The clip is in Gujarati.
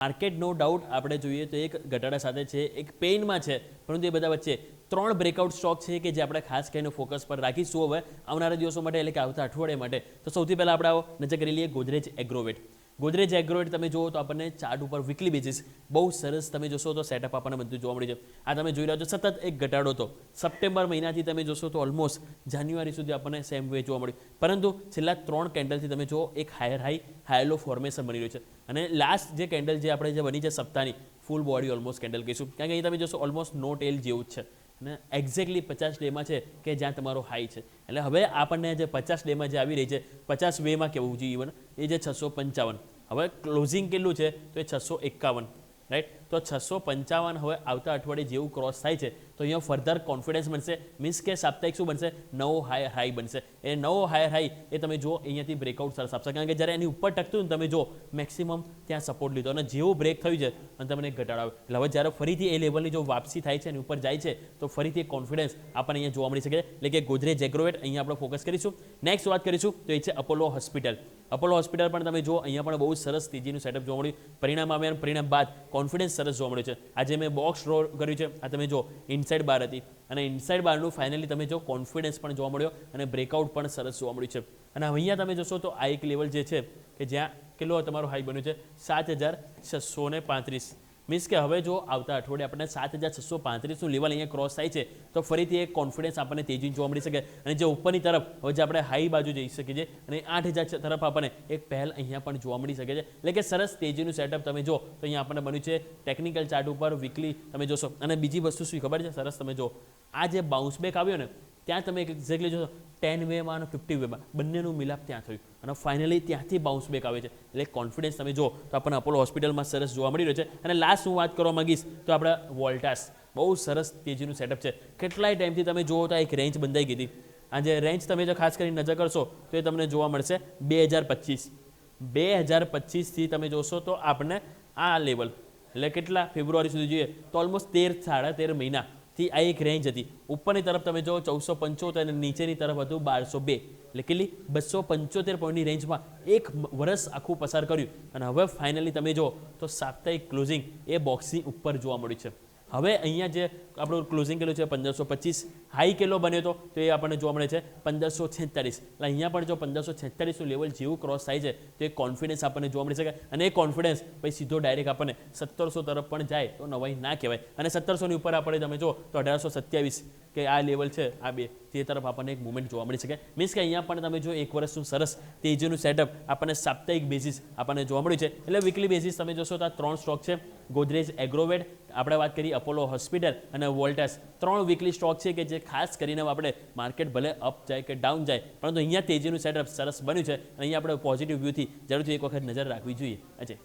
માર્કેટ નો ડાઉટ આપણે જોઈએ તો એક ઘટાડા સાથે છે, એક પેઇનમાં છે, પરંતુ એ બધા વચ્ચે 3 બ્રેકઆઉટ સ્ટોક છે કે જે આપણે ખાસ કરીને ફોકસ પર રાખીશું હવે આવનારા દિવસો માટે, એટલે કે આવતા અઠવાડિયા માટે. તો સૌથી પહેલાં આપણે આવો નજર કરી લઈએ ગોદરેજ એગ્રોવેટ. ગોદરેજ એગ્રોવેટ તમે જુઓ તો આપણને ચાર્ટ ઉપર વીકલી બેસિસ બહુ સરસ તમે જોશો તો સેટઅપ આપણને બધું જોવા મળ્યું છે. આ તમે જોઈ રહ્યા છો સતત એક ઘટાડો હતો સપ્ટેમ્બર મહિનાથી તમે જોશો તો ઓલમોસ્ટ જાન્યુઆરી સુધી આપણને સેમ વે જોવા મળ્યું, પરંતુ છેલ્લા 3 કેન્ડલથી તમે જુઓ એક higher high high low formation બની રહ્યું છે. અને લાસ્ટ જે કેન્ડલ જે આપણે જે બની છે સપ્તાહની ફૂલ બોડી ઓલમોસ્ટ કેન્ડલ કહીશું, કારણ કે અહીં તમે જોશો ઓલમોસ્ટ નો ટેલ જેવું જ છે અને એક્ઝેક્ટલી 50 ડેમાં છે કે જ્યાં તમારો હાઈ છે. એટલે હવે આપણને જે 50 ડેમાં જે આવી રહી છે 50 વેમાં કેવું જોઈએ ઇવન એ જે 655, હવે ક્લોઝિંગ કેટલું છે તો એ 651, રાઈટ. તો 655 હવે આવતા અઠવાડિયે જેવું ક્રોસ થાય છે તો અહીંયા ફર્ધર કોન્ફિડન્સ બનશે, મીન્સ કે સાપ્તાહિક શું બનશે, નવો હાઈ બનશે. એ નવો હાઈ એ તમે જુઓ અહીંયાથી બ્રેકઆઉટ સરસ આપશે, કારણ કે જ્યારે એની ઉપર ટકતું ને તમે જો મેક્સિમમ ત્યાં સપોર્ટ લીધો અને જેવું બ્રેક થયું છે અને તમને ઘટાડો આવે, એટલે હવે જ્યારે ફરીથી એ લેવલની જો વાપસી થાય છે એની ઉપર જાય છે તો ફરીથી કોન્ફિડન્સ આપણને અહીંયા જોવા મળી શકે છે. એટલે કે ગોદરેજ એગ્રોવેટ અહીંયા આપણે ફોકસ કરીશું. નેક્સ્ટ વાત કરીશું તો એ છે અપોલો હોસ્પિટલ. અપોલો હોસ્પિટલ પણ તમે જુઓ અહીંયા પણ બહુ સરસ તેજીનું સેટઅપ જોવા મળ્યું. પરિણામ આવ્યા અને પરિણામ બાદ કોન્ફિડન્સ સરસ જોવા મળ્યું છે. આજે મેં બોક્સ ડ્રો કર્યું છે, આ તમે જો ઇનસાઇડ બાર હતી અને ઇનસાઇડ બારનું ફાઇનલી તમે જો કોન્ફિડન્સ પણ જોવા મળ્યો અને બ્રેકઆઉટ પણ સરસ જોવા મળ્યું છે. અને અહીંયા તમે જોશો તો આ એક લેવલ જે છે કે જ્યાં કેટલો તમારો હાઈ બન્યું છે 7635, મીન્સ કે હવે જો આવતા અઠવાડિયે આપણને 7635નું લેવલ અહીંયા ક્રોસ થાય છે તો ફરીથી એક કોન્ફિડન્સ આપણને તેજી જોવા મળી શકે. અને જે ઉપરની તરફ હવે જે આપણે હાઈ બાજુ જઈ શકીએ છીએ અને 8000 તરફ આપણને એક પહેલ અહીંયા પણ જોવા મળી શકે છે. એટલે કે સરસ તેજીનું સેટઅપ તમે જો તો અહીંયા આપણને બન્યું છે ટેકનિકલ ચાર્ટ ઉપર વીકલી તમે જોશો. અને બીજી વસ્તુ શું ખબર છે સરસ, તમે જો આ જે બાઉન્સ બેક આવ્યો ને ત્યાં તમે એક્ઝેક્ટલી જોશો 10 વેમાં અને 50 વેમાં બંનેનું મિલાપ ત્યાં થયું અને ફાઇનલી ત્યાંથી બાઉન્સ બેક આવે છે. એટલે કોન્ફિડન્સ તમે જો તો આપણને અપોલો હોસ્પિટલમાં સરસ જોવા મળી રહ્યો છે. અને લાસ્ટ હું વાત કરવા માંગીશ તો આપણે વોલ્ટાસ, બહુ સરસ તેજીનું સેટઅપ છે. કેટલાય ટાઈમથી તમે જુઓ તો એક રેન્જ બંધાઈ ગઈ હતી. આ જે રેન્જ તમે જો ખાસ કરીને નજર કરશો તો એ તમને જોવા મળશે 2025થી તમે જોશો તો આપણને આ લેવલ એટલે કેટલા ફેબ્રુઆરી સુધી જોઈએ તો ઓલમોસ્ટ 13 મહિનાથી આ એક રેન્જ હતી. ઉપરની તરફ તમે જો 1475 અને નીચેની તરફ હતું 1202, એટલે કેટલી 275 પોઈન્ટની રેન્જમાં એક વર્ષ આખું પસાર કર્યું અને હવે ફાઇનલી તમે જો તો સાપ્તાહિક ક્લોઝિંગ એ બોક્સની ઉપર જોવા મળ્યું છે. હવે અહીંયા જે આપણું ક્લોઝિંગ કેટલું છે 1525, હાઈ કેટલો બન્યો હતો તો એ આપણને જોવા મળે છે 1546. એટલે અહીંયા પણ જો 1546નું લેવલ જેવું ક્રોસ થાય છે તો એ કોન્ફિડન્સ આપણને જોવા મળી શકે અને એ કોન્ફિડન્સ પછી સીધો ડાયરેક્ટ આપણને 1700 તરફ પણ જાય તો નવાઈ ના કહેવાય. અને 1700ની ઉપર આપણે તમે જો તો 1827 કે આ લેવલ છે આ બે તે તરફ આપણને એક મુવમેન્ટ જોવા મળી શકે. મીન્સ કે અહીંયા પણ તમે જો એક વર્ષનું સરસ તેજીનું સેટઅપ આપણને સાપ્તાહિક બેઝિસ આપણને જોવા મળ્યું છે. એટલે વીકલી બેઝિસ તમે જોશો તો આ 3 સ્ટોક છે, ગોદરેજ એગ્રોવેટ, આપણે વાત કરી અપોલો હોસ્પિટલ અને વોલ્ટાસ, 3 વીકલી સ્ટોક છે કે જે ખાસ કરીને આપણે માર્કેટ ભલે અપ જાય કે ડાઉન જાય પરંતુ અહીંયા તેજીનું સેટઅપ સરસ બન્યું છે અને અહીંયા આપણે પોઝિટિવ વ્યૂથી જરૂરથી એક વખત નજર રાખવી જોઈએ. અજય.